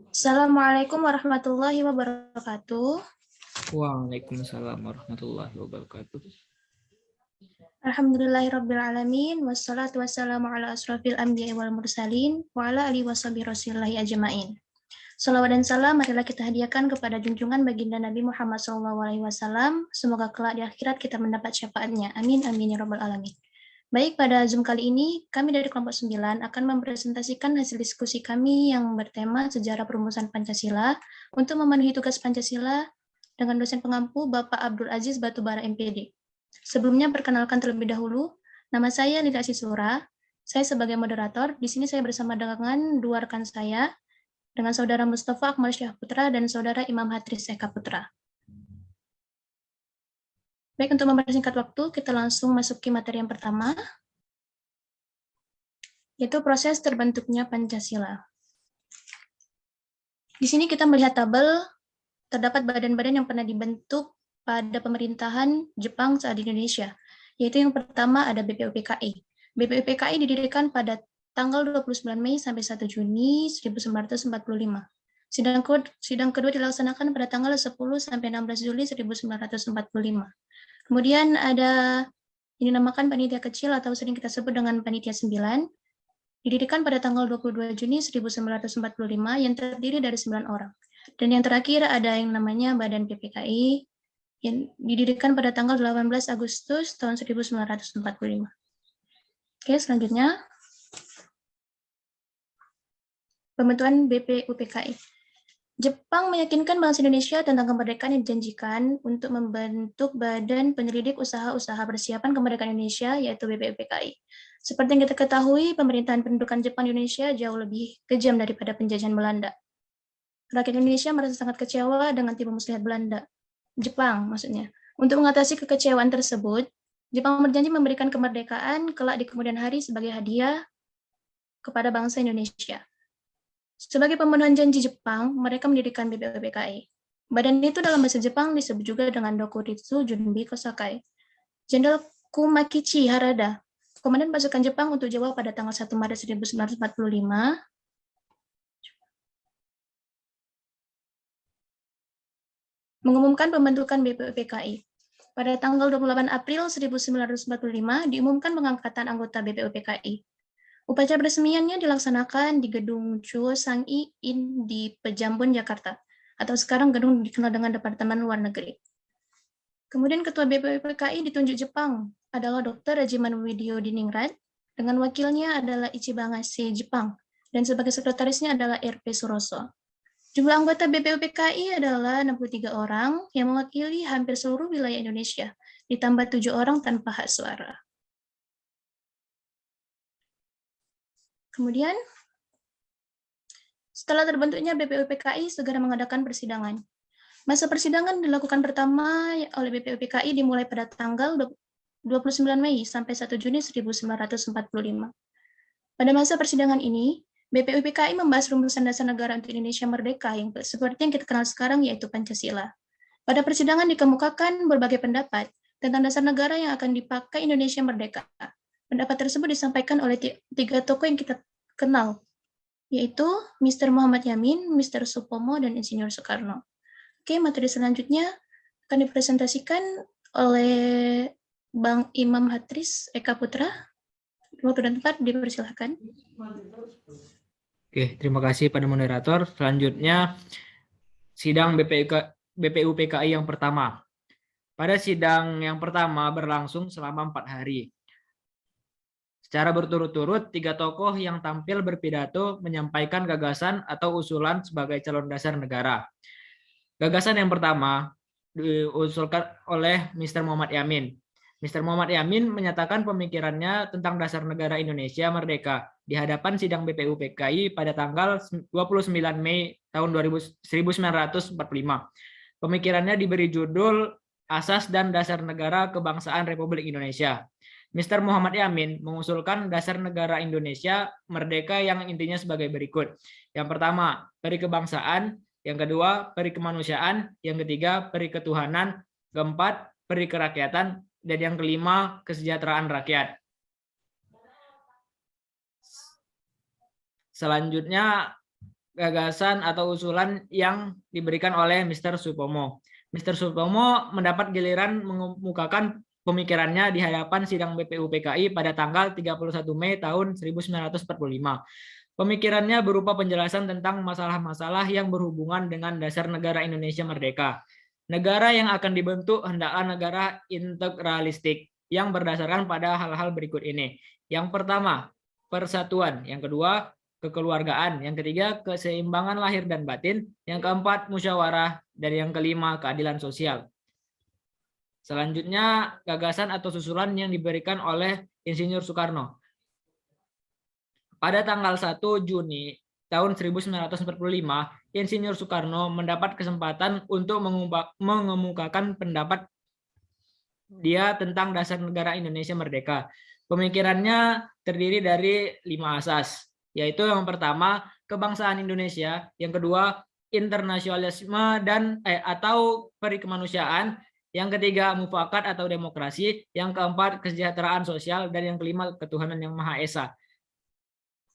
Assalamualaikum warahmatullahi wabarakatuh. Waalaikumsalam warahmatullahi wabarakatuh. Alhamdulillahirrabbilalamin. Wassalatu wassalamu ala asrafil anbiya wal mursalin. Wa ala alihi washabihi rasulillahi ajma'in. Salawat dan salam marilah kita hadiahkan kepada junjungan baginda Nabi Muhammad SAW. Semoga kelak di akhirat kita mendapat syafaatnya. Amin, amin, ya rabbal alamin. Baik, pada Zoom kali ini, kami dari kelompok 9 akan mempresentasikan hasil diskusi kami yang bertema sejarah perumusan Pancasila untuk memenuhi tugas Pancasila dengan dosen pengampu Bapak Abdul Aziz Batubara MPD. Sebelumnya perkenalkan terlebih dahulu, nama saya Lida Sisura. Saya sebagai moderator, di sini saya bersama dengan dua rekan saya, dengan Saudara Mustafa Akmal Syah Putra dan Saudara Imam Hatris Eka Putra. Baik, untuk mempersingkat waktu, kita langsung masuki materi yang pertama, yaitu proses terbentuknya Pancasila. Di sini kita melihat tabel, terdapat badan-badan yang pernah dibentuk pada pemerintahan Jepang saat di Indonesia, yaitu yang pertama ada BPUPKI. BPUPKI didirikan pada tanggal 29 Mei sampai 1 Juni 1945. Sidang kedua dilaksanakan pada tanggal 10 sampai 16 Juli 1945. Kemudian ada yang dinamakan panitia kecil atau sering kita sebut dengan panitia 9, didirikan pada tanggal 22 Juni 1945 yang terdiri dari 9 orang. Dan yang terakhir ada yang namanya Badan PPKI yang didirikan pada tanggal 18 Agustus tahun 1945. Oke, selanjutnya pembentukan BPUPKI. Jepang meyakinkan bangsa Indonesia tentang kemerdekaan yang dijanjikan untuk membentuk Badan Penyelidik Usaha-Usaha Persiapan Kemerdekaan Indonesia, yaitu BPUPKI. Seperti yang kita ketahui, pemerintahan pendudukan Jepang di Indonesia jauh lebih kejam daripada penjajahan Belanda. Rakyat Indonesia merasa sangat kecewa dengan tipu muslihat Belanda. Jepang maksudnya. Untuk mengatasi kekecewaan tersebut, Jepang berjanji memberikan kemerdekaan kelak di kemudian hari sebagai hadiah kepada bangsa Indonesia. Sebagai pemenuhan janji Jepang, mereka mendirikan BPUPKI. Badan itu dalam bahasa Jepang disebut juga dengan Dokuritsu Junbi Kosakai. Jenderal Kumakichi Harada, komandan pasukan Jepang untuk Jawa pada tanggal 1 Maret 1945, mengumumkan pembentukan BPUPKI. Pada tanggal 28 April 1945, diumumkan pengangkatan anggota BPUPKI. Upacara peresmiannya dilaksanakan di Gedung Chuo Sang-i In di Pejambon, Jakarta, atau sekarang gedung dikenal dengan Departemen Luar Negeri. Kemudian Ketua BPUPKI ditunjuk Jepang adalah Dr. Rajiman Widyo Diningrat, dengan wakilnya adalah Ichibangase Jepang, dan sebagai sekretarisnya adalah R.P. Suroso. Jumlah anggota BPUPKI adalah 63 orang yang mewakili hampir seluruh wilayah Indonesia, ditambah 7 orang tanpa hak suara. Kemudian, setelah terbentuknya BPUPKI, segera mengadakan persidangan. Masa persidangan dilakukan pertama oleh BPUPKI dimulai pada tanggal 29 Mei sampai 1 Juni 1945. Pada masa persidangan ini, BPUPKI membahas rumusan dasar negara untuk Indonesia merdeka yang seperti yang kita kenal sekarang, yaitu Pancasila. Pada persidangan dikemukakan berbagai pendapat tentang dasar negara yang akan dipakai Indonesia merdeka. Pendapat tersebut disampaikan oleh 3 tokoh yang kita kenal, yaitu Mr. Muhammad Yamin, Mr. Supomo, dan Insinyur Soekarno. Oke, materi selanjutnya akan dipresentasikan oleh Bang Imam Hatris Eka Putra. Waktu dan tempat dipersilahkan. Oke, terima kasih pada moderator. Selanjutnya, sidang BPUPKI yang pertama. Pada sidang yang pertama berlangsung selama 4 hari. Secara berturut-turut, 3 tokoh yang tampil berpidato menyampaikan gagasan atau usulan sebagai calon dasar negara. Gagasan yang pertama diusulkan oleh Mr. Muhammad Yamin. Mr. Muhammad Yamin menyatakan pemikirannya tentang dasar negara Indonesia merdeka di hadapan sidang BPUPKI pada tanggal 29 Mei tahun 1945. Pemikirannya diberi judul Asas dan Dasar Negara Kebangsaan Republik Indonesia. Mr. Muhammad Yamin mengusulkan dasar negara Indonesia merdeka yang intinya sebagai berikut. Yang pertama, peri kebangsaan. Yang kedua, peri kemanusiaan. Yang ketiga, peri ketuhanan. Keempat, peri kerakyatan. Dan yang kelima, kesejahteraan rakyat. Selanjutnya, gagasan atau usulan yang diberikan oleh Mr. Supomo. Mr. Supomo mendapat giliran mengemukakan pemikirannya di hadapan sidang BPUPKI pada tanggal 31 Mei tahun 1945. Pemikirannya berupa penjelasan tentang masalah-masalah yang berhubungan dengan dasar negara Indonesia merdeka. Negara yang akan dibentuk hendaklah negara integralistik yang berdasarkan pada hal-hal berikut ini. Yang pertama, persatuan. Yang kedua, kekeluargaan. Yang ketiga, keseimbangan lahir dan batin. Yang keempat, musyawarah. Dan yang kelima, keadilan sosial. Selanjutnya, gagasan atau susulan yang diberikan oleh Insinyur Soekarno. Pada tanggal 1 Juni tahun 1945, Insinyur Soekarno mendapat kesempatan untuk mengemukakan pendapat dia tentang dasar negara Indonesia merdeka. Pemikirannya terdiri dari 5 asas, yaitu yang pertama, kebangsaan Indonesia, yang kedua, internasionalisme atau perikemanusiaan, yang ketiga, mufakat atau demokrasi, yang keempat, kesejahteraan sosial, dan yang kelima, ketuhanan yang Maha Esa.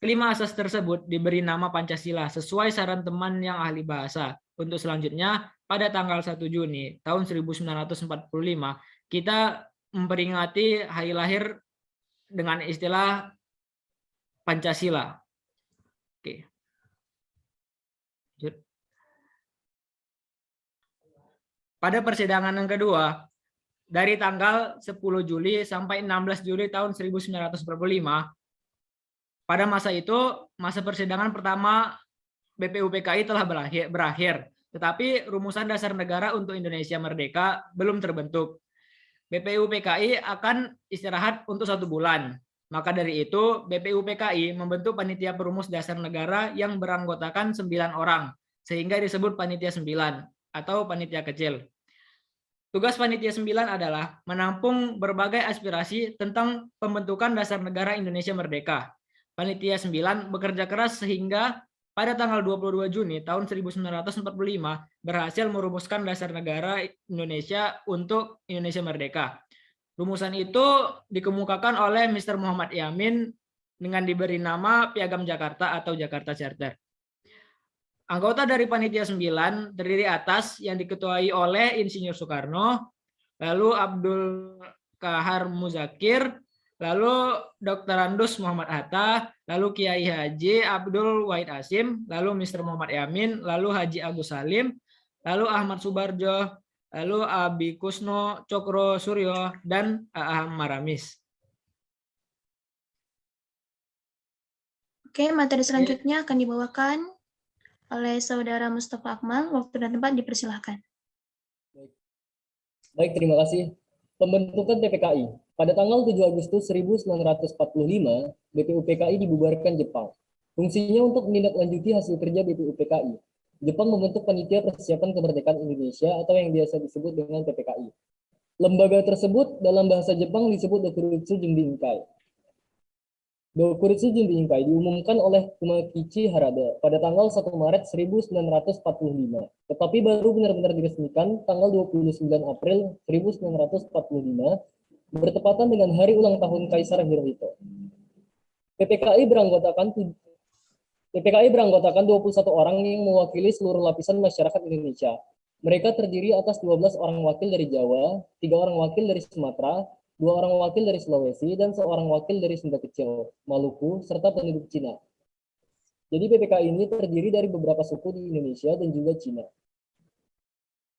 Kelima asas tersebut diberi nama Pancasila sesuai saran teman yang ahli bahasa. Untuk selanjutnya, pada tanggal 1 Juni tahun 1945, kita memperingati hari lahir dengan istilah Pancasila. Oke. Pada persidangan yang kedua, dari tanggal 10 Juli sampai 16 Juli tahun 1945, pada masa itu, masa persidangan pertama BPUPKI telah berakhir, tetapi rumusan dasar negara untuk Indonesia merdeka belum terbentuk. BPUPKI akan istirahat untuk 1 bulan. Maka dari itu, BPUPKI membentuk panitia perumus dasar negara yang beranggotakan 9 orang, sehingga disebut panitia 9 atau panitia kecil. Tugas panitia 9 adalah menampung berbagai aspirasi tentang pembentukan dasar negara Indonesia merdeka. Panitia 9 bekerja keras sehingga pada tanggal 22 Juni tahun 1945 berhasil merumuskan dasar negara Indonesia untuk Indonesia merdeka. Rumusan itu dikemukakan oleh Mr. Muhammad Yamin dengan diberi nama Piagam Jakarta atau Jakarta Charter. Anggota dari Panitia 9 terdiri atas yang diketuai oleh Insinyur Soekarno, lalu Abdul Kahar Muzakir, lalu Dr. Andus Muhammad Hatta, lalu Kiai Haji Abdul Wahid Hasim, lalu Mr. Muhammad Yamin, lalu Haji Agus Salim, lalu Ahmad Subarjo, lalu Abi Kusno Cokro Suryo, dan Aham Maramis. Oke, materi selanjutnya akan dibawakan oleh Saudara Mustafa Akmal. Waktu dan tempat dipersilahkan. Baik, terima kasih. Pembentukan PPKI. Pada tanggal 7 Agustus 1945, BPUPKI dibubarkan Jepang. Fungsinya untuk menindaklanjuti hasil kerja BPUPKI. Jepang membentuk Panitia Persiapan Kemerdekaan Indonesia atau yang biasa disebut dengan PPKI. Lembaga tersebut dalam bahasa Jepang disebut Dokuritsu Junbinkai. Dokuritsu Junbinkai diumumkan oleh Kumakichi Harada pada tanggal 1 Maret 1945, tetapi baru benar-benar diresmikan tanggal 29 April 1945, bertepatan dengan hari ulang tahun Kaisar Hirohito. PPKI beranggotakan 21 orang yang mewakili seluruh lapisan masyarakat Indonesia. Mereka terdiri atas 12 orang wakil dari Jawa, 3 orang wakil dari Sumatera, 2 orang wakil dari Sulawesi, dan 1 wakil dari Sunda Kecil, Maluku, serta penduduk Cina. Jadi PPKI ini terdiri dari beberapa suku di Indonesia dan juga Cina.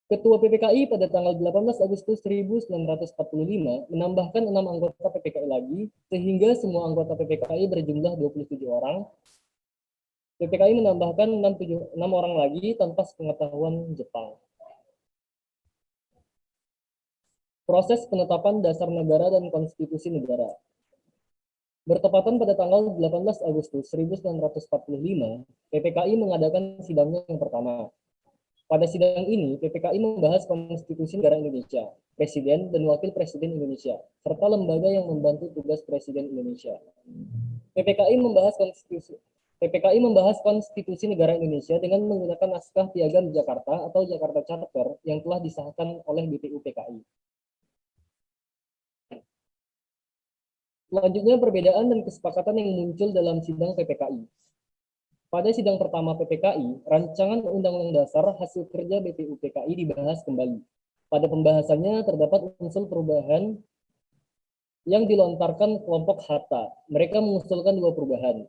Ketua PPKI pada tanggal 18 Agustus 1945 menambahkan 6 anggota PPKI lagi, sehingga semua anggota PPKI berjumlah 27 orang. PPKI menambahkan 6 orang lagi tanpa sepengetahuan Jepang. Proses penetapan dasar negara dan konstitusi negara. Bertepatan pada tanggal 18 Agustus 1945, PPKI mengadakan sidangnya yang pertama. Pada sidang ini, PPKI membahas konstitusi negara Indonesia, Presiden dan Wakil Presiden Indonesia, serta lembaga yang membantu tugas Presiden Indonesia. PPKI membahas konstitusi negara Indonesia dengan menggunakan naskah Piagam Jakarta atau Jakarta Charter yang telah disahkan oleh BPUPKI. Selanjutnya, perbedaan dan kesepakatan yang muncul dalam sidang PPKI. Pada sidang pertama PPKI, rancangan Undang-Undang Dasar hasil kerja BPU PKI dibahas kembali. Pada pembahasannya terdapat unsur perubahan yang dilontarkan kelompok Hatta. Mereka mengusulkan dua perubahan.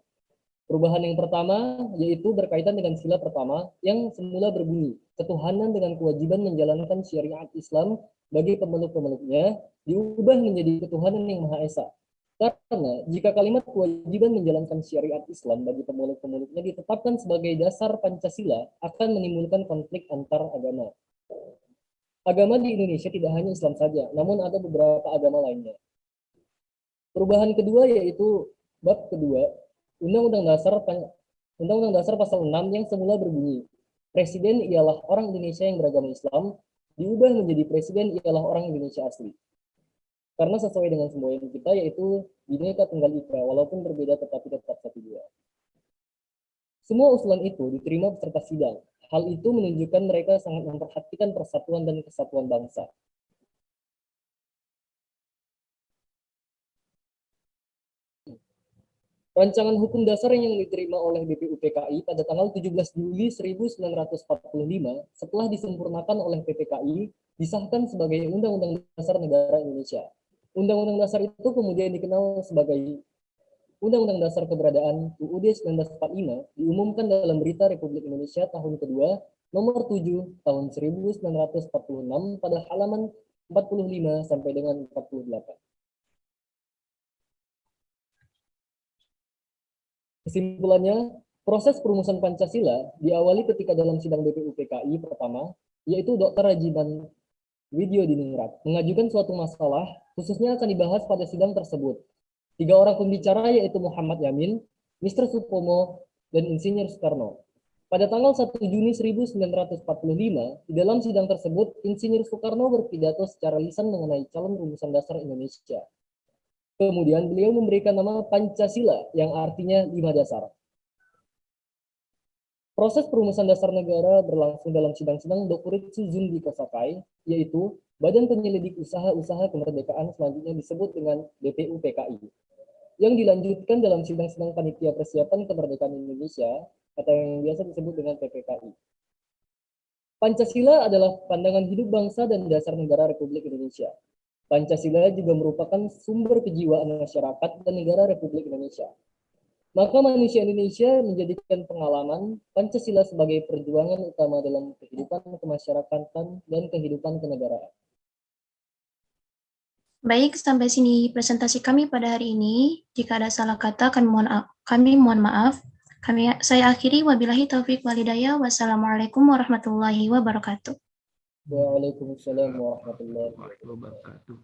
Perubahan yang pertama yaitu berkaitan dengan sila pertama yang semula berbunyi, ketuhanan dengan kewajiban menjalankan syariat Islam bagi pemeluk-pemeluknya diubah menjadi ketuhanan yang Maha Esa. Karena jika kalimat kewajiban menjalankan syariat Islam bagi pemeluk-pemeluknya ditetapkan sebagai dasar Pancasila akan menimbulkan konflik antar agama. Agama di Indonesia tidak hanya Islam saja, namun ada beberapa agama lainnya. Perubahan kedua yaitu bab kedua, Undang-Undang Dasar pasal 6 yang semula berbunyi, Presiden ialah orang Indonesia yang beragama Islam, diubah menjadi Presiden ialah orang Indonesia asli. Karena sesuai dengan semboyan kita yaitu Bhinneka Tunggal Ika, walaupun berbeda tetapi tetap satu dua. Semua usulan itu diterima peserta sidang. Hal itu menunjukkan mereka sangat memperhatikan persatuan dan kesatuan bangsa. Rancangan hukum dasar yang diterima oleh BPU PKI pada tanggal 17 Juli 1945 setelah disempurnakan oleh PPKI disahkan sebagai Undang-Undang Dasar Negara Indonesia. Undang-Undang Dasar itu kemudian dikenal sebagai Undang-Undang Dasar Keberadaan UUD 1945 diumumkan dalam Berita Republik Indonesia tahun kedua nomor 7 tahun 1946 pada halaman 45 sampai dengan 48. Kesimpulannya, proses perumusan Pancasila diawali ketika dalam sidang BPU PKI pertama, yaitu Dr. Rajiman Widyodiningrat mengajukan suatu masalah, khususnya akan dibahas pada sidang tersebut. 3 orang pembicara yaitu Muhammad Yamin, Mr. Supomo, dan Insinyur Soekarno. Pada tanggal 1 Juni 1945, di dalam sidang tersebut, Insinyur Soekarno berpidato secara lisan mengenai calon rumusan dasar Indonesia. Kemudian beliau memberikan nama Pancasila yang artinya 5 dasar. Proses perumusan dasar negara berlangsung dalam sidang-sidang Dokuritsu Zunbi Kosakai, yaitu Badan Penyelidik Usaha-Usaha Kemerdekaan selanjutnya disebut dengan BPU PKI, yang dilanjutkan dalam sidang-sidang Panitia Persiapan Kemerdekaan Indonesia, atau yang biasa disebut dengan PPKI. Pancasila adalah pandangan hidup bangsa dan dasar negara Republik Indonesia. Pancasila juga merupakan sumber kejiwaan masyarakat dan negara Republik Indonesia. Maka manusia Indonesia menjadikan pengalaman Pancasila sebagai perjuangan utama dalam kehidupan kemasyarakatan dan kehidupan kenegaraan. Baik, sampai sini presentasi kami pada hari ini. Jika ada salah kata, kami mohon maaf. Saya akhiri, wabillahi taufiq walhidayah. Wassalamualaikum warahmatullahi wabarakatuh. Waalaikumsalam warahmatullahi wabarakatuh.